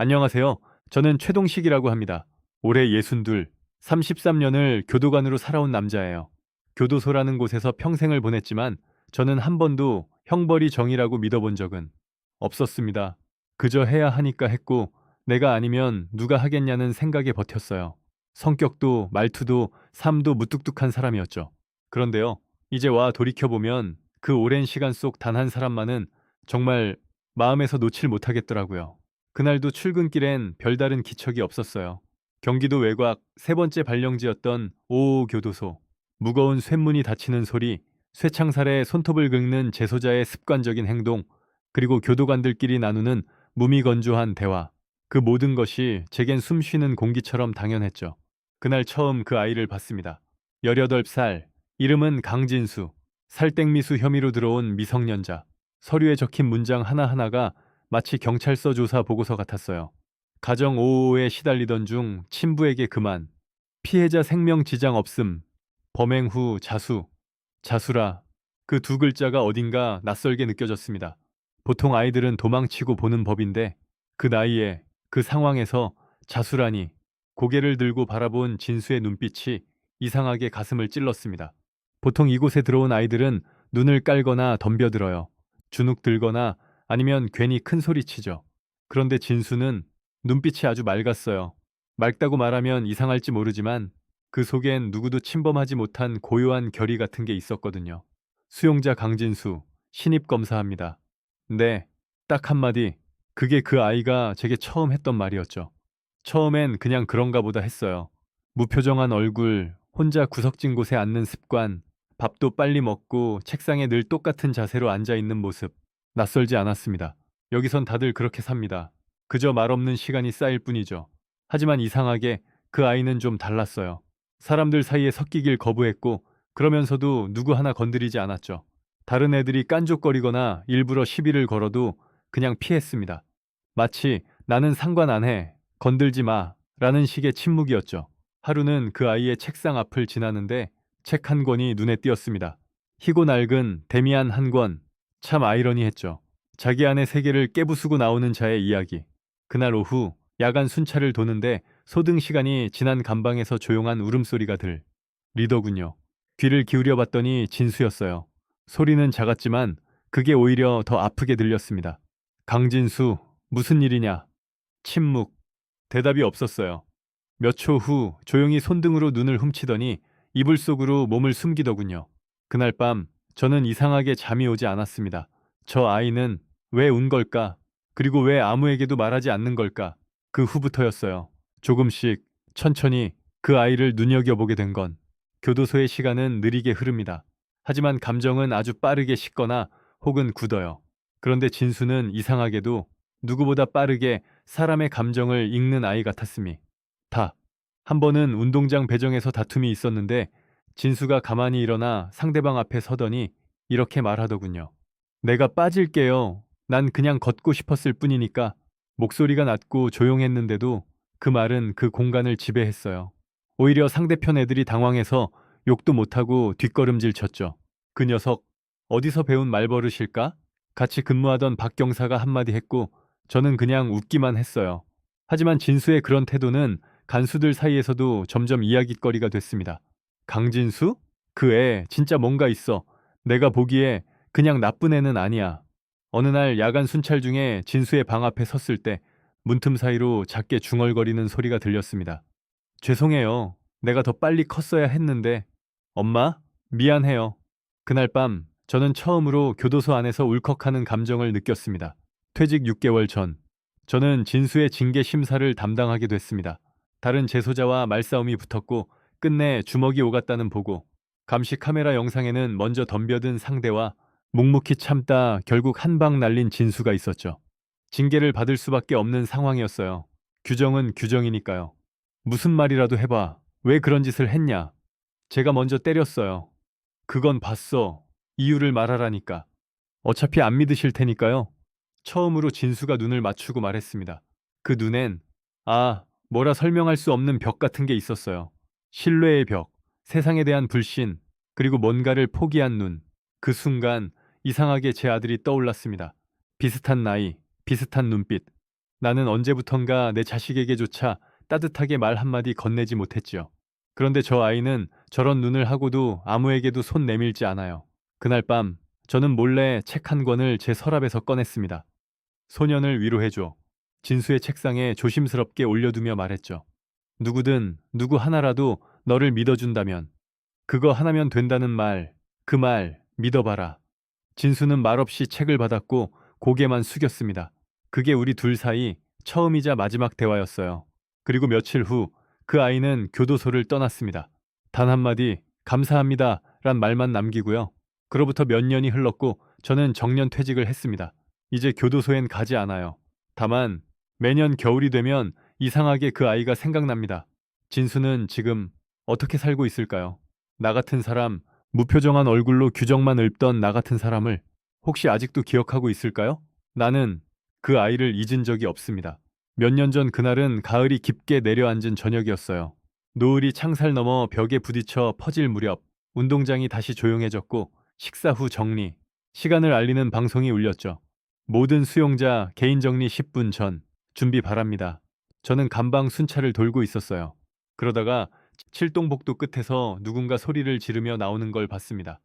안녕하세요. 저는 최동식이라고 합니다. 올해 62, 33년을 교도관으로 살아온 남자예요. 교도소라는 곳에서 평생을 보냈지만 저는 한 번도 형벌이 정의라고 믿어본 적은 없었습니다. 그저 해야 하니까 했고 내가 아니면 누가 하겠냐는 생각에 버텼어요. 성격도 말투도 삶도 무뚝뚝한 사람이었죠. 그런데요, 이제 와 돌이켜보면 그 오랜 시간 속 단 한 사람만은 정말 마음에서 놓칠 못하겠더라고요. 그날도 출근길엔 별다른 기척이 없었어요. 경기도 외곽 세 번째 발령지였던 오오교도소. 무거운 쇳문이 닫히는 소리, 쇠창살에 손톱을 긁는 재소자의 습관적인 행동, 그리고 교도관들끼리 나누는 무미건조한 대화. 그 모든 것이 제겐 숨쉬는 공기처럼 당연했죠. 그날 처음 그 아이를 봤습니다. 18살, 이름은 강진수. 살땡미수 혐의로 들어온 미성년자. 서류에 적힌 문장 하나하나가 마치 경찰서 조사 보고서 같았어요. 가정 오호에 시달리던 중 친부에게 그만, 피해자 생명 지장 없음, 범행 후 자수, 자수라. 그 두 글자가 어딘가 낯설게 느껴졌습니다. 보통 아이들은 도망치고 보는 법인데 그 나이에 그 상황에서 자수라니. 고개를 들고 바라본 진수의 눈빛이 이상하게 가슴을 찔렀습니다. 보통 이곳에 들어온 아이들은 눈을 깔거나 덤벼들어요. 주눅 들거나 아니면 괜히 큰 소리 치죠. 그런데 진수는 눈빛이 아주 맑았어요. 맑다고 말하면 이상할지 모르지만 그 속엔 누구도 침범하지 못한 고요한 결의 같은 게 있었거든요. 수용자 강진수, 신입검사합니다. 네, 딱 한마디. 그게 그 아이가 제게 처음 했던 말이었죠. 처음엔 그냥 그런가 보다 했어요. 무표정한 얼굴, 혼자 구석진 곳에 앉는 습관, 밥도 빨리 먹고 책상에 늘 똑같은 자세로 앉아 있는 모습. 낯설지 않았습니다. 여기선 다들 그렇게 삽니다. 그저 말없는 시간이 쌓일 뿐이죠. 하지만 이상하게 그 아이는 좀 달랐어요. 사람들 사이에 섞이길 거부했고 그러면서도 누구 하나 건드리지 않았죠. 다른 애들이 깐족거리거나 일부러 시비를 걸어도 그냥 피했습니다. 마치 나는 상관 안 해, 건들지 마 라는 식의 침묵이었죠. 하루는 그 아이의 책상 앞을 지나는데 책 한 권이 눈에 띄었습니다. 희고 낡은 데미안 한 권. 참 아이러니했죠. 자기 안의 세계를 깨부수고 나오는 자의 이야기. 그날 오후 야간 순찰을 도는데 소등 시간이 지난 감방에서 조용한 울음소리가 들리더군요. 귀를 기울여 봤더니 진수였어요. 소리는 작았지만 그게 오히려 더 아프게 들렸습니다. 강진수, 무슨 일이냐? 침묵. 대답이 없었어요. 몇 초 후 조용히 손등으로 눈을 훔치더니 이불 속으로 몸을 숨기더군요. 그날 밤 저는 이상하게 잠이 오지 않았습니다. 저 아이는 왜 운 걸까? 그리고 왜 아무에게도 말하지 않는 걸까? 그 후부터였어요. 조금씩 천천히 그 아이를 눈여겨보게 된 건. 교도소의 시간은 느리게 흐릅니다. 하지만 감정은 아주 빠르게 식거나 혹은 굳어요. 그런데 진수는 이상하게도 누구보다 빠르게 사람의 감정을 읽는 아이 같았음이. 다. 한 번은 운동장 배정에서 다툼이 있었는데 진수가 가만히 일어나 상대방 앞에 서더니 이렇게 말하더군요. 내가 빠질게요. 난 그냥 걷고 싶었을 뿐이니까. 목소리가 낮고 조용했는데도 그 말은 그 공간을 지배했어요. 오히려 상대편 애들이 당황해서 욕도 못하고 뒷걸음질 쳤죠. 그 녀석 어디서 배운 말버릇일까? 같이 근무하던 박 경사가 한마디 했고 저는 그냥 웃기만 했어요. 하지만 진수의 그런 태도는 간수들 사이에서도 점점 이야깃거리가 됐습니다. 강진수? 그 애 진짜 뭔가 있어. 내가 보기에 그냥 나쁜 애는 아니야. 어느 날 야간 순찰 중에 진수의 방 앞에 섰을 때 문틈 사이로 작게 중얼거리는 소리가 들렸습니다. 죄송해요. 내가 더 빨리 컸어야 했는데. 엄마? 미안해요. 그날 밤 저는 처음으로 교도소 안에서 울컥하는 감정을 느꼈습니다. 퇴직 6개월 전, 저는 진수의 징계 심사를 담당하게 됐습니다. 다른 재소자와 말싸움이 붙었고 끝내 주먹이 오갔다는 보고, 감시 카메라 영상에는 먼저 덤벼든 상대와 묵묵히 참다 결국 한 방 날린 진수가 있었죠. 징계를 받을 수밖에 없는 상황이었어요. 규정은 규정이니까요. 무슨 말이라도 해봐. 왜 그런 짓을 했냐? 제가 먼저 때렸어요. 그건 봤어. 이유를 말하라니까. 어차피 안 믿으실 테니까요. 처음으로 진수가 눈을 맞추고 말했습니다. 그 눈엔, 뭐라 설명할 수 없는 벽 같은 게 있었어요. 신뢰의 벽, 세상에 대한 불신, 그리고 뭔가를 포기한 눈. 그 순간 이상하게 제 아들이 떠올랐습니다. 비슷한 나이, 비슷한 눈빛. 나는 언제부턴가 내 자식에게조차 따뜻하게 말 한마디 건네지 못했지요. 그런데 저 아이는 저런 눈을 하고도 아무에게도 손 내밀지 않아요. 그날 밤 저는 몰래 책 한 권을 제 서랍에서 꺼냈습니다. 소년을 위로해줘. 진수의 책상에 조심스럽게 올려두며 말했죠. 누구든 누구 하나라도 너를 믿어준다면 그거 하나면 된다는 말, 그 말 믿어봐라. 진수는 말없이 책을 받았고 고개만 숙였습니다. 그게 우리 둘 사이 처음이자 마지막 대화였어요. 그리고 며칠 후 그 아이는 교도소를 떠났습니다. 단 한마디 감사합니다 란 말만 남기고요. 그로부터 몇 년이 흘렀고 저는 정년 퇴직을 했습니다. 이제 교도소엔 가지 않아요. 다만 매년 겨울이 되면 이상하게 그 아이가 생각납니다. 진수는 지금 어떻게 살고 있을까요? 나 같은 사람, 무표정한 얼굴로 규정만 읊던 나 같은 사람을 혹시 아직도 기억하고 있을까요? 나는 그 아이를 잊은 적이 없습니다. 몇 년 전 그날은 가을이 깊게 내려앉은 저녁이었어요. 노을이 창살 넘어 벽에 부딪혀 퍼질 무렵 운동장이 다시 조용해졌고 식사 후 정리, 시간을 알리는 방송이 울렸죠. 모든 수용자 개인 정리 10분 전 준비 바랍니다. 저는 감방 순찰을 돌고 있었어요. 그러다가 칠동복도 끝에서 누군가 소리를 지르며 나오는 걸 봤습니다.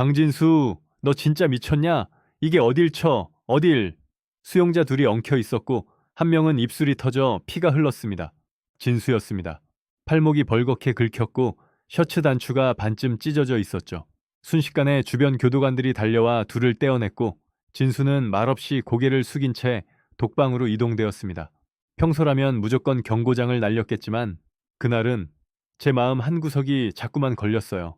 강진수, 너 진짜 미쳤냐? 이게 어딜 쳐? 어딜? 수용자 둘이 엉켜 있었고 한 명은 입술이 터져 피가 흘렀습니다. 진수였습니다. 팔목이 벌겋게 긁혔고 셔츠 단추가 반쯤 찢어져 있었죠. 순식간에 주변 교도관들이 달려와 둘을 떼어냈고 진수는 말없이 고개를 숙인 채 독방으로 이동되었습니다. 평소라면 무조건 경고장을 날렸겠지만 그날은 제 마음 한구석이 자꾸만 걸렸어요.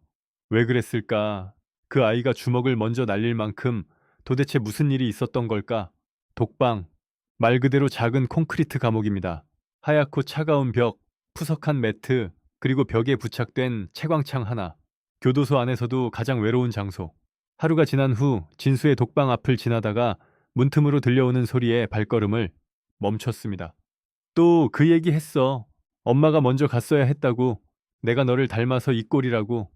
왜 그랬을까? 그 아이가 주먹을 먼저 날릴 만큼 도대체 무슨 일이 있었던 걸까? 독방. 말 그대로 작은 콘크리트 감옥입니다. 하얗고 차가운 벽, 푸석한 매트, 그리고 벽에 부착된 채광창 하나. 교도소 안에서도 가장 외로운 장소. 하루가 지난 후 진수의 독방 앞을 지나다가 문틈으로 들려오는 소리에 발걸음을 멈췄습니다. 또 그 얘기 했어. 엄마가 먼저 갔어야 했다고. 내가 너를 닮아서 이 꼴이라고.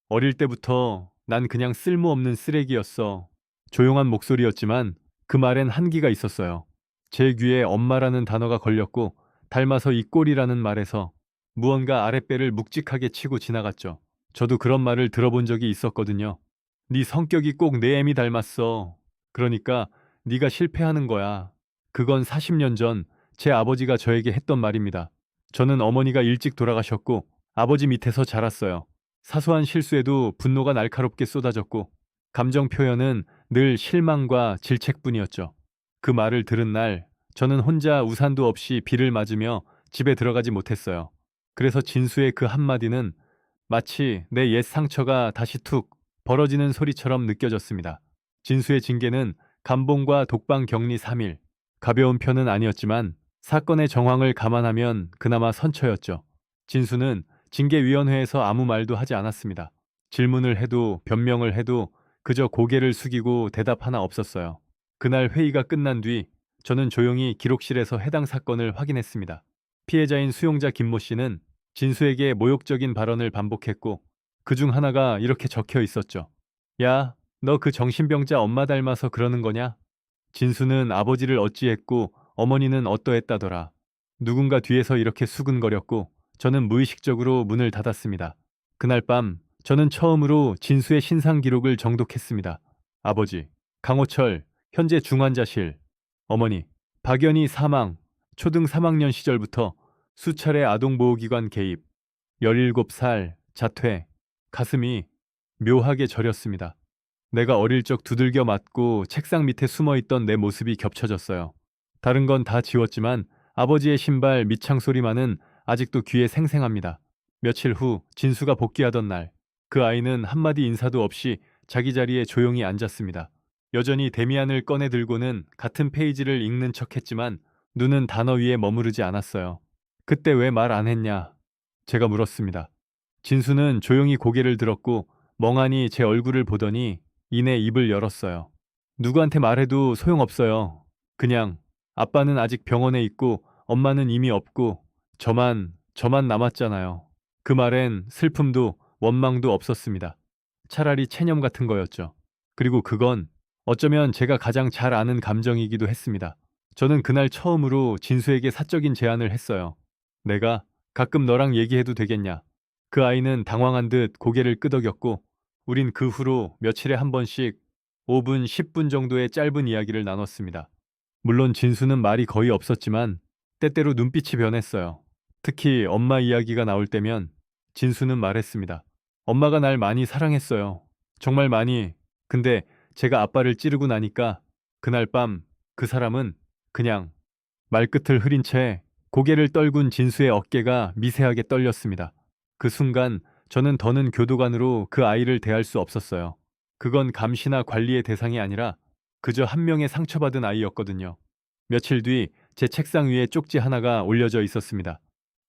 어릴 때부터 난 그냥 쓸모없는 쓰레기였어. 조용한 목소리였지만 그 말엔 한기가 있었어요. 제 귀에 엄마라는 단어가 걸렸고 닮아서 이 꼴이라는 말에서 무언가 아랫배를 묵직하게 치고 지나갔죠. 저도 그런 말을 들어본 적이 있었거든요. 네 성격이 꼭 내 애미 닮았어. 그러니까 네가 실패하는 거야. 그건 40년 전 제 아버지가 저에게 했던 말입니다. 저는 어머니가 일찍 돌아가셨고 아버지 밑에서 자랐어요. 사소한 실수에도 분노가 날카롭게 쏟아졌고 감정 표현은 늘 실망과 질책뿐이었죠. 그 말을 들은 날 저는 혼자 우산도 없이 비를 맞으며 집에 들어가지 못했어요. 그래서 진수의 그 한마디는 마치 내 옛 상처가 다시 툭 벌어지는 소리처럼 느껴졌습니다. 진수의 징계는 감봉과 독방 격리 3일. 가벼운 편은 아니었지만 사건의 정황을 감안하면 그나마 선처였죠. 진수는 징계위원회에서 아무 말도 하지 않았습니다. 질문을 해도 변명을 해도 그저 고개를 숙이고 대답 하나 없었어요. 그날 회의가 끝난 뒤 저는 조용히 기록실에서 해당 사건을 확인했습니다. 피해자인 수용자 김모 씨는 진수에게 모욕적인 발언을 반복했고 그중 하나가 이렇게 적혀 있었죠. 야, 너 그 정신병자 엄마 닮아서 그러는 거냐? 진수는 아버지를 어찌했고 어머니는 어떠했다더라. 누군가 뒤에서 이렇게 수근거렸고 저는 무의식적으로 문을 닫았습니다. 그날 밤 저는 처음으로 진수의 신상 기록을 정독했습니다. 아버지, 강호철, 현재 중환자실. 어머니, 박연희 사망, 초등 3학년 시절부터 수차례 아동보호기관 개입, 17살, 자퇴, 가슴이 묘하게 저렸습니다. 내가 어릴 적 두들겨 맞고 책상 밑에 숨어있던 내 모습이 겹쳐졌어요. 다른 건 다 지웠지만 아버지의 신발 밑창 소리만은 아직도 귀에 생생합니다. 며칠 후 진수가 복귀하던 날, 그 아이는 한마디 인사도 없이 자기 자리에 조용히 앉았습니다. 여전히 데미안을 꺼내 들고는 같은 페이지를 읽는 척했지만 눈은 단어 위에 머무르지 않았어요. 그때 왜 말 안 했냐? 제가 물었습니다. 진수는 조용히 고개를 들었고 멍하니 제 얼굴을 보더니 이내 입을 열었어요. 누구한테 말해도 소용없어요. 그냥 아빠는 아직 병원에 있고 엄마는 이미 없고 저만 남았잖아요. 그 말엔 슬픔도 원망도 없었습니다. 차라리 체념 같은 거였죠. 그리고 그건 어쩌면 제가 가장 잘 아는 감정이기도 했습니다. 저는 그날 처음으로 진수에게 사적인 제안을 했어요. 내가 가끔 너랑 얘기해도 되겠냐? 그 아이는 당황한 듯 고개를 끄덕였고, 우린 그 후로 며칠에 한 번씩 5분, 10분 정도의 짧은 이야기를 나눴습니다. 물론 진수는 말이 거의 없었지만, 때때로 눈빛이 변했어요. 특히 엄마 이야기가 나올 때면 진수는 말했습니다. 엄마가 날 많이 사랑했어요. 정말 많이. 근데 제가 아빠를 찌르고 나니까 그날 밤 그 사람은 그냥 말끝을 흐린 채 고개를 떨군 진수의 어깨가 미세하게 떨렸습니다. 그 순간 저는 더는 교도관으로 그 아이를 대할 수 없었어요. 그건 감시나 관리의 대상이 아니라 그저 한 명의 상처받은 아이였거든요. 며칠 뒤 제 책상 위에 쪽지 하나가 올려져 있었습니다.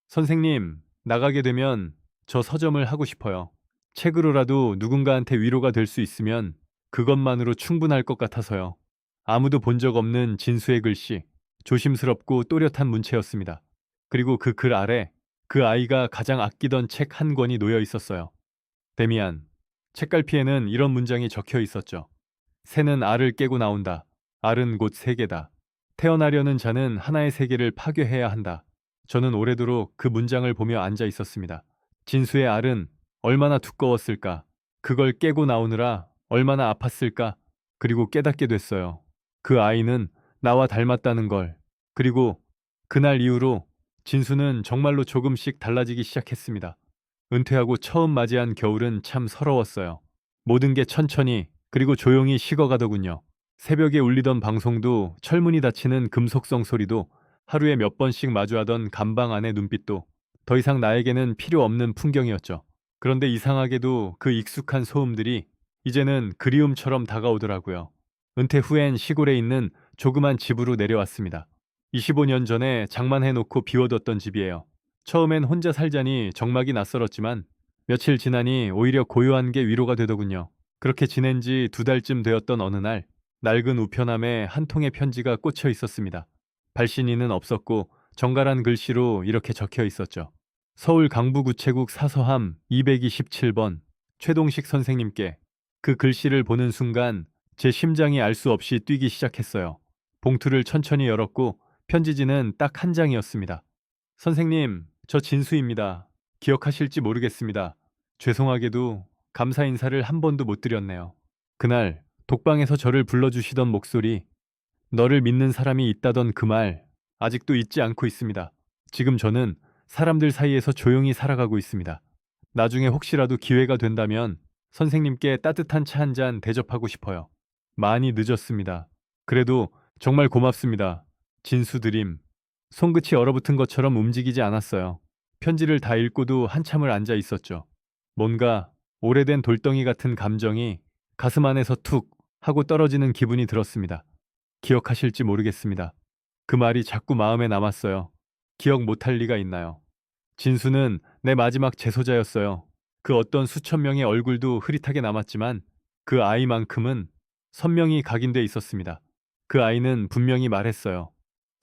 선생님, 나가게 되면 저 서점을 하고 싶어요. 책으로라도 누군가한테 위로가 될 수 있으면 그것만으로 충분할 것 같아서요. 아무도 본 적 없는 진수의 글씨, 조심스럽고 또렷한 문체였습니다. 그리고 그 글 아래 그 아이가 가장 아끼던 책 한 권이 놓여 있었어요. 데미안, 책갈피에는 이런 문장이 적혀 있었죠. 새는 알을 깨고 나온다. 알은 곧 세계다. 태어나려는 자는 하나의 세계를 파괴해야 한다. 저는 오래도록 그 문장을 보며 앉아 있었습니다. 진수의 알은 얼마나 두꺼웠을까? 그걸 깨고 나오느라 얼마나 아팠을까? 그리고 깨닫게 됐어요. 그 아이는 나와 닮았다는 걸. 그리고 그날 이후로 진수는 정말로 조금씩 달라지기 시작했습니다. 은퇴하고 처음 맞이한 겨울은 참 서러웠어요. 모든 게 천천히 그리고 조용히 식어가더군요. 새벽에 울리던 방송도 철문이 닫히는 금속성 소리도 하루에 몇 번씩 마주하던 감방 안의 눈빛도 더 이상 나에게는 필요 없는 풍경이었죠. 그런데 이상하게도 그 익숙한 소음들이 이제는 그리움처럼 다가오더라고요. 은퇴 후엔 시골에 있는 조그만 집으로 내려왔습니다. 25년 전에 장만해놓고 비워뒀던 집이에요. 처음엔 혼자 살자니 적막이 낯설었지만 며칠 지나니 오히려 고요한 게 위로가 되더군요. 그렇게 지낸 지 2달쯤 되었던 어느 날 낡은 우편함에 한 통의 편지가 꽂혀 있었습니다. 발신인은 없었고 정갈한 글씨로 이렇게 적혀 있었죠. 서울 강부구체국 사서함 227번 최동식 선생님께. 그 글씨를 보는 순간 제 심장이 알 수 없이 뛰기 시작했어요. 봉투를 천천히 열었고 편지지는 딱 한 장이었습니다. 선생님, 저 진수입니다. 기억하실지 모르겠습니다. 죄송하게도 감사 인사를 한 번도 못 드렸네요. 그날 독방에서 저를 불러주시던 목소리, 너를 믿는 사람이 있다던 그 말, 아직도 잊지 않고 있습니다. 지금 저는 사람들 사이에서 조용히 살아가고 있습니다. 나중에 혹시라도 기회가 된다면 선생님께 따뜻한 차 한 잔 대접하고 싶어요. 많이 늦었습니다. 그래도 정말 고맙습니다. 진수 드림. 손끝이 얼어붙은 것처럼 움직이지 않았어요. 편지를 다 읽고도 한참을 앉아 있었죠. 뭔가 오래된 돌덩이 같은 감정이 가슴 안에서 툭 하고 떨어지는 기분이 들었습니다. 기억하실지 모르겠습니다. 그 말이 자꾸 마음에 남았어요. 기억 못할 리가 있나요? 진수는 내 마지막 재소자였어요. 그 어떤 수천 명의 얼굴도 흐릿하게 남았지만 그 아이만큼은 선명히 각인돼 있었습니다. 그 아이는 분명히 말했어요.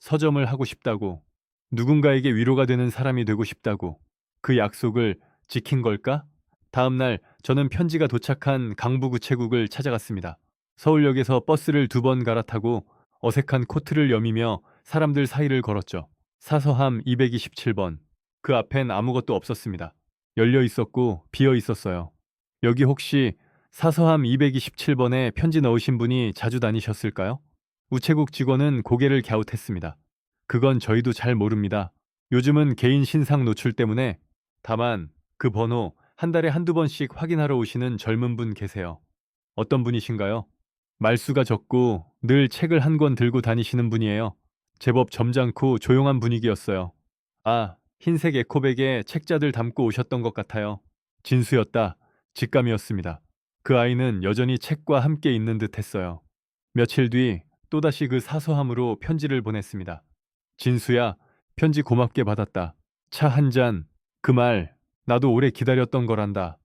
서점을 하고 싶다고, 누군가에게 위로가 되는 사람이 되고 싶다고. 그 약속을 지킨 걸까? 다음 날 저는 편지가 도착한 강부구체국을 찾아갔습니다. 서울역에서 버스를 2번 갈아타고 어색한 코트를 여미며 사람들 사이를 걸었죠. 사서함 227번. 그 앞엔 아무것도 없었습니다. 열려 있었고 비어 있었어요. 여기 혹시 사서함 227번에 편지 넣으신 분이 자주 다니셨을까요? 우체국 직원은 고개를 갸웃했습니다. 그건 저희도 잘 모릅니다. 요즘은 개인 신상 노출 때문에. 다만 그 번호 한 달에 한두 번씩 확인하러 오시는 젊은 분 계세요. 어떤 분이신가요? 말수가 적고 늘 책을 한 권 들고 다니시는 분이에요. 제법 점잖고 조용한 분위기였어요. 아, 흰색 에코백에 책자들 담고 오셨던 것 같아요. 진수였다. 직감이었습니다. 그 아이는 여전히 책과 함께 있는 듯 했어요. 며칠 뒤 또다시 그 사서함으로 편지를 보냈습니다. 진수야, 편지 고맙게 받았다. 차 한 잔. 그 말, 나도 오래 기다렸던 거란다.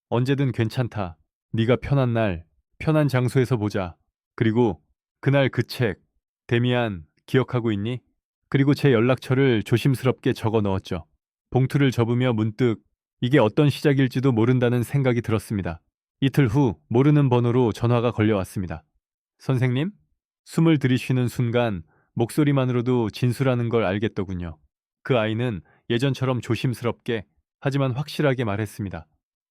언제든 괜찮다. 네가 편한 날, 편한 장소에서 보자. 그리고 그날 그 책, 데미안, 기억하고 있니? 그리고 제 연락처를 조심스럽게 적어 넣었죠. 봉투를 접으며 문득 이게 어떤 시작일지도 모른다는 생각이 들었습니다. 이틀 후 모르는 번호로 전화가 걸려왔습니다. 선생님? 숨을 들이쉬는 순간 목소리만으로도 진수라는 걸 알겠더군요. 그 아이는 예전처럼 조심스럽게 하지만 확실하게 말했습니다.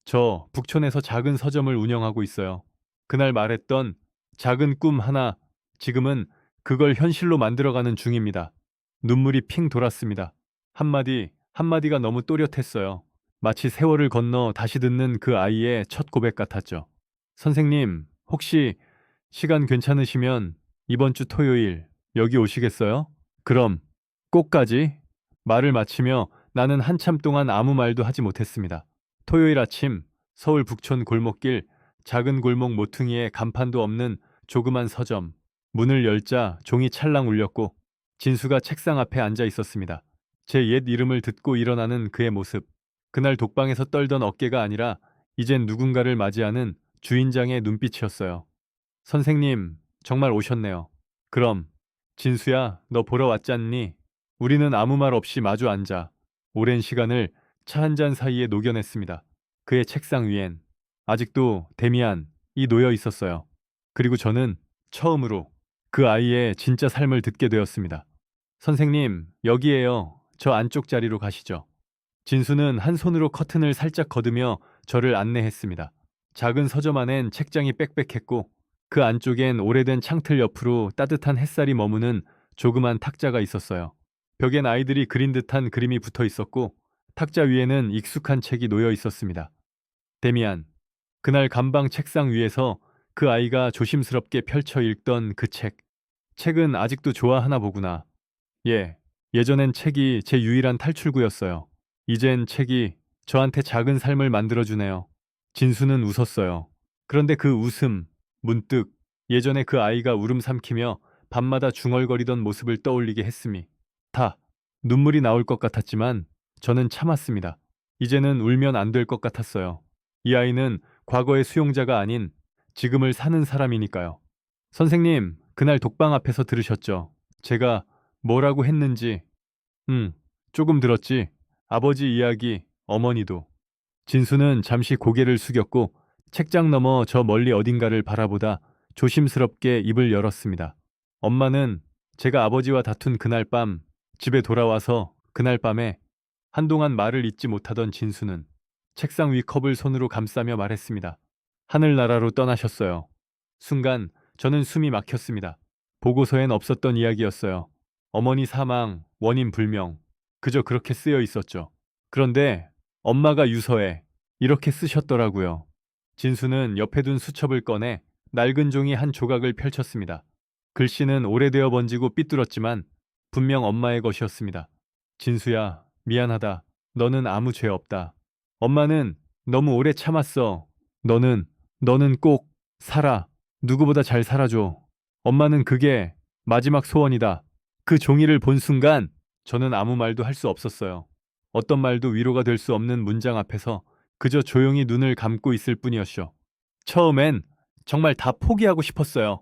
저 북촌에서 작은 서점을 운영하고 있어요. 그날 말했던 작은 꿈 하나, 지금은 그걸 현실로 만들어가는 중입니다. 눈물이 핑 돌았습니다. 한마디가 너무 또렷했어요. 마치 세월을 건너 다시 듣는 그 아이의 첫 고백 같았죠. 선생님, 혹시 시간 괜찮으시면 이번 주 토요일 여기 오시겠어요? 그럼 꼭까지 말을 마치며 나는 한참 동안 아무 말도 하지 못했습니다. 토요일 아침 서울 북촌 골목길 작은 골목 모퉁이에 간판도 없는 조그만 서점. 문을 열자 종이 찰랑 울렸고 진수가 책상 앞에 앉아 있었습니다. 제 옛 이름을 듣고 일어나는 그의 모습. 그날 독방에서 떨던 어깨가 아니라 이젠 누군가를 맞이하는 주인장의 눈빛이었어요. 선생님, 정말 오셨네요. 그럼, 진수야, 너 보러 왔잖니? 우리는 아무 말 없이 마주 앉아 오랜 시간을 차 한 잔 사이에 녹여냈습니다. 그의 책상 위엔 아직도 데미안이 놓여 있었어요. 그리고 저는 처음으로 그 아이의 진짜 삶을 듣게 되었습니다. 선생님, 여기에요. 저 안쪽 자리로 가시죠. 진수는 한 손으로 커튼을 살짝 걷으며 저를 안내했습니다. 작은 서점 안엔 책장이 빽빽했고 그 안쪽엔 오래된 창틀 옆으로 따뜻한 햇살이 머무는 조그만 탁자가 있었어요. 벽엔 아이들이 그린 듯한 그림이 붙어 있었고 탁자 위에는 익숙한 책이 놓여 있었습니다. 데미안, 그날 감방 책상 위에서 그 아이가 조심스럽게 펼쳐 읽던 그 책. 책은 아직도 좋아하나 보구나. 예, 예전엔 책이 제 유일한 탈출구였어요. 이젠 책이 저한테 작은 삶을 만들어주네요. 진수는 웃었어요. 그런데 그 웃음, 문득 예전에 그 아이가 울음 삼키며 밤마다 중얼거리던 모습을 떠올리게 했음이 다 눈물이 나올 것 같았지만 저는 참았습니다. 이제는 울면 안 될 것 같았어요. 이 아이는 과거의 수용자가 아닌 지금을 사는 사람이니까요. 선생님, 그날 독방 앞에서 들으셨죠? 제가 뭐라고 했는지. 조금 들었지. 아버지 이야기, 어머니도. 진수는 잠시 고개를 숙였고 책장 너머 저 멀리 어딘가를 바라보다 조심스럽게 입을 열었습니다. 엄마는 제가 아버지와 다툰 그날 밤 집에 돌아와서 그날 밤에 한동안 말을 잇지 못하던 진수는 책상 위 컵을 손으로 감싸며 말했습니다. 하늘나라로 떠나셨어요. 순간 저는 숨이 막혔습니다. 보고서엔 없었던 이야기였어요. 어머니 사망, 원인 불명. 그저 그렇게 쓰여 있었죠. 그런데 엄마가 유서에 이렇게 쓰셨더라고요. 진수는 옆에 둔 수첩을 꺼내 낡은 종이 한 조각을 펼쳤습니다. 글씨는 오래되어 번지고 삐뚤었지만 분명 엄마의 것이었습니다. 진수야, 미안하다. 너는 아무 죄 없다. 엄마는 너무 오래 참았어. 너는, 너는 꼭 살아. 누구보다 잘 살아줘. 엄마는 그게 마지막 소원이다. 그 종이를 본 순간 저는 아무 말도 할 수 없었어요. 어떤 말도 위로가 될 수 없는 문장 앞에서 그저 조용히 눈을 감고 있을 뿐이었죠. 처음엔 정말 다 포기하고 싶었어요.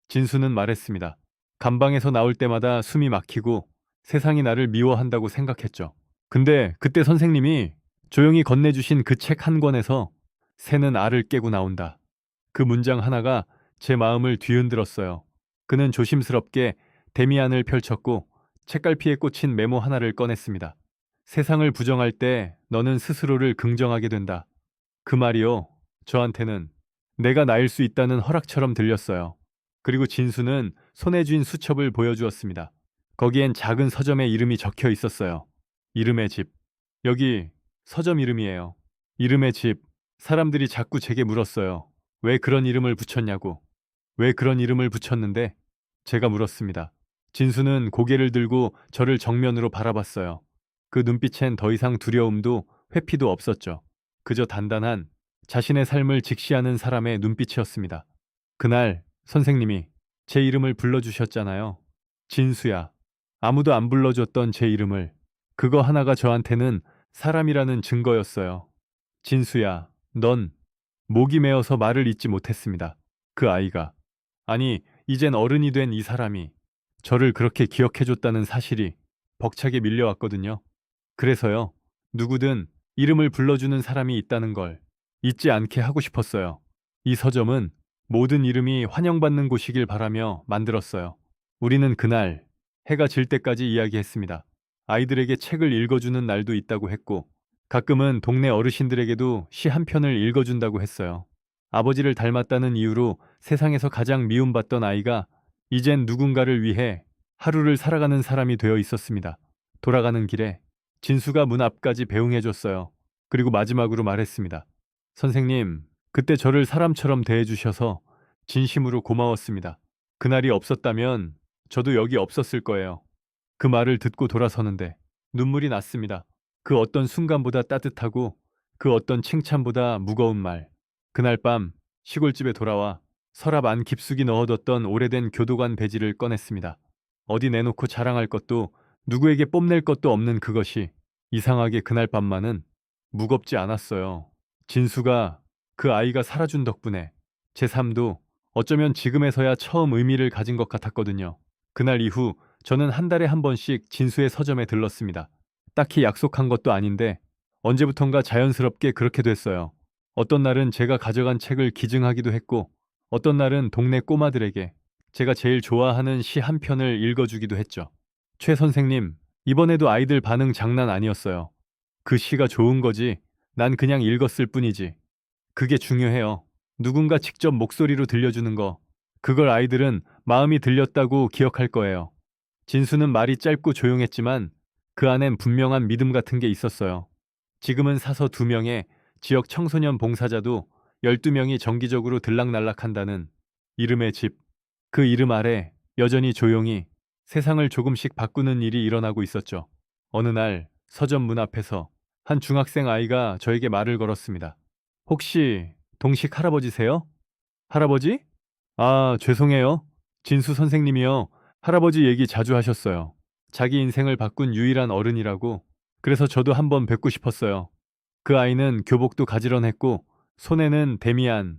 진수는 말했습니다. 감방에서 나올 때마다 숨이 막히고 세상이 나를 미워한다고 생각했죠. 근데 그때 선생님이 조용히 건네주신 그 책 한 권에서 새는 알을 깨고 나온다. 그 문장 하나가 제 마음을 뒤흔들었어요. 그는 조심스럽게 데미안을 펼쳤고 책갈피에 꽂힌 메모 하나를 꺼냈습니다. 세상을 부정할 때 너는 스스로를 긍정하게 된다. 그 말이요, 저한테는 내가 나일 수 있다는 허락처럼 들렸어요. 그리고 진수는 손에 쥔 수첩을 보여주었습니다. 거기엔 작은 서점의 이름이 적혀 있었어요. 이름의 집. 여기 서점 이름이에요. 이름의 집. 사람들이 자꾸 제게 물었어요. 왜 그런 이름을 붙였냐고. 왜 그런 이름을 붙였는데? 제가 물었습니다. 진수는 고개를 들고 저를 정면으로 바라봤어요. 그 눈빛엔 더 이상 두려움도 회피도 없었죠. 그저 단단한 자신의 삶을 직시하는 사람의 눈빛이었습니다. 그날 선생님이 제 이름을 불러주셨잖아요. 진수야. 아무도 안 불러줬던 제 이름을. 그거 하나가 저한테는 사람이라는 증거였어요. 진수야, 넌 목이 메어서 말을 잇지 못했습니다. 그 아이가. 아니, 이젠 어른이 된 이 사람이 저를 그렇게 기억해줬다는 사실이 벅차게 밀려왔거든요. 그래서요, 누구든 이름을 불러주는 사람이 있다는 걸 잊지 않게 하고 싶었어요. 이 서점은 모든 이름이 환영받는 곳이길 바라며 만들었어요. 우리는 그날 해가 질 때까지 이야기했습니다. 아이들에게 책을 읽어주는 날도 있다고 했고, 가끔은 동네 어르신들에게도 시 한 편을 읽어준다고 했어요. 아버지를 닮았다는 이유로 세상에서 가장 미움받던 아이가 이젠 누군가를 위해 하루를 살아가는 사람이 되어 있었습니다. 돌아가는 길에 진수가 문 앞까지 배웅해줬어요. 그리고 마지막으로 말했습니다. 선생님, 그때 저를 사람처럼 대해주셔서 진심으로 고마웠습니다. 그날이 없었다면 저도 여기 없었을 거예요. 그 말을 듣고 돌아서는데 눈물이 났습니다. 그 어떤 순간보다 따뜻하고 그 어떤 칭찬보다 무거운 말. 그날 밤 시골집에 돌아와 서랍 안 깊숙이 넣어뒀던 오래된 교도관 배지를 꺼냈습니다. 어디 내놓고 자랑할 것도 누구에게 뽐낼 것도 없는 그것이 이상하게 그날 밤만은 무겁지 않았어요. 진수가 그 아이가 살아준 덕분에 제 삶도 어쩌면 지금에서야 처음 의미를 가진 것 같았거든요. 그날 이후 저는 한 달에 한 번씩 진수의 서점에 들렀습니다. 딱히 약속한 것도 아닌데 언제부턴가 자연스럽게 그렇게 됐어요. 어떤 날은 제가 가져간 책을 기증하기도 했고, 어떤 날은 동네 꼬마들에게 제가 제일 좋아하는 시 한 편을 읽어주기도 했죠. 최 선생님, 이번에도 아이들 반응 장난 아니었어요. 그 시가 좋은 거지, 난 그냥 읽었을 뿐이지. 그게 중요해요. 누군가 직접 목소리로 들려주는 거, 그걸 아이들은 마음이 들렸다고 기억할 거예요. 진수는 말이 짧고 조용했지만 그 안엔 분명한 믿음 같은 게 있었어요. 지금은 사서 2명의 지역 청소년 봉사자도 12명이 정기적으로 들락날락한다는 이름의 집. 그 이름 아래 여전히 조용히 세상을 조금씩 바꾸는 일이 일어나고 있었죠. 어느 날 서점 문 앞에서 한 중학생 아이가 저에게 말을 걸었습니다. 혹시 동식 할아버지세요? 할아버지? 아, 죄송해요. 진수 선생님이요. 할아버지 얘기 자주 하셨어요. 자기 인생을 바꾼 유일한 어른이라고. 그래서 저도 한번 뵙고 싶었어요. 그 아이는 교복도 가지런했고 손에는 데미안이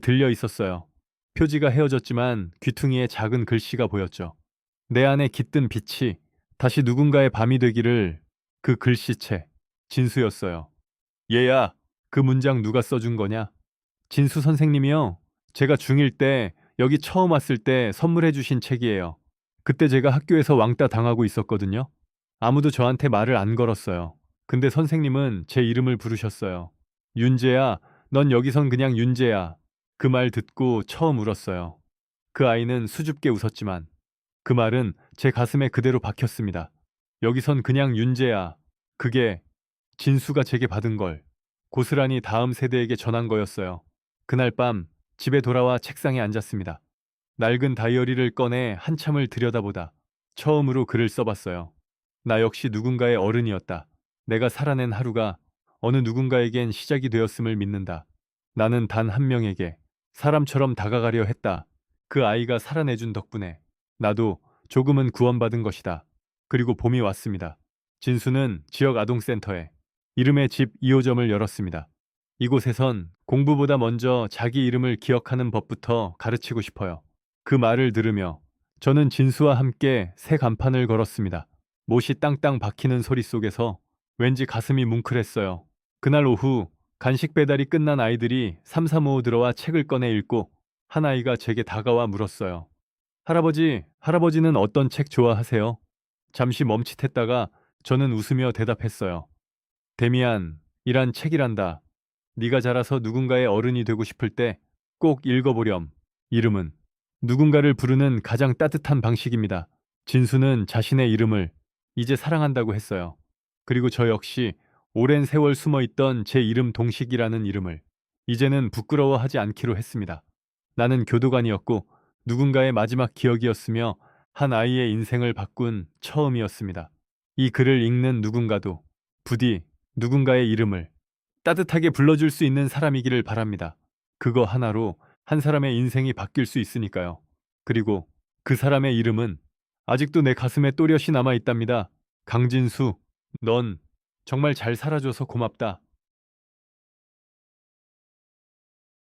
들려 있었어요. 표지가 헤어졌지만 귀퉁이에 작은 글씨가 보였죠. 내 안에 깃든 빛이 다시 누군가의 밤이 되기를. 그 글씨체 진수였어요. 얘야, 그 문장 누가 써준 거냐? 진수 선생님이요. 제가 중1 때 여기 처음 왔을 때 선물해 주신 책이에요. 그때 제가 학교에서 왕따 당하고 있었거든요. 아무도 저한테 말을 안 걸었어요. 근데 선생님은 제 이름을 부르셨어요. 윤재야, 넌 여기선 그냥 윤재야. 그 말 듣고 처음 울었어요. 그 아이는 수줍게 웃었지만 그 말은 제 가슴에 그대로 박혔습니다. 여기선 그냥 윤재야. 그게 진수가 제게 받은 걸 고스란히 다음 세대에게 전한 거였어요. 그날 밤 집에 돌아와 책상에 앉았습니다. 낡은 다이어리를 꺼내 한참을 들여다보다 처음으로 글을 써봤어요. 나 역시 누군가의 어른이었다. 내가 살아낸 하루가 어느 누군가에겐 시작이 되었음을 믿는다. 나는 단 한 명에게 사람처럼 다가가려 했다. 그 아이가 살아내준 덕분에 나도 조금은 구원받은 것이다. 그리고 봄이 왔습니다. 진수는 지역 아동센터에 이름의 집 2호점을 열었습니다. 이곳에선 공부보다 먼저 자기 이름을 기억하는 법부터 가르치고 싶어요. 그 말을 들으며 저는 진수와 함께 새 간판을 걸었습니다. 못이 땅땅 박히는 소리 속에서 왠지 가슴이 뭉클했어요. 그날 오후 간식 배달이 끝난 아이들이 삼삼오오 들어와 책을 꺼내 읽고 한 아이가 제게 다가와 물었어요. 할아버지, 할아버지는 어떤 책 좋아하세요? 잠시 멈칫했다가 저는 웃으며 대답했어요. 데미안이란 책이란다. 네가 자라서 누군가의 어른이 되고 싶을 때 꼭 읽어보렴. 이름은 누군가를 부르는 가장 따뜻한 방식입니다. 진수는 자신의 이름을 이제 사랑한다고 했어요. 그리고 저 역시 오랜 세월 숨어있던 제 이름 동식이라는 이름을 이제는 부끄러워하지 않기로 했습니다. 나는 교도관이었고 누군가의 마지막 기억이었으며 한 아이의 인생을 바꾼 처음이었습니다. 이 글을 읽는 누군가도 부디 누군가의 이름을 따뜻하게 불러줄 수 있는 사람이기를 바랍니다. 그거 하나로 한 사람의 인생이 바뀔 수 있으니까요. 그리고 그 사람의 이름은 아직도 내 가슴에 또렷이 남아 있답니다. 강진수, 넌 정말 잘 살아줘서 고맙다.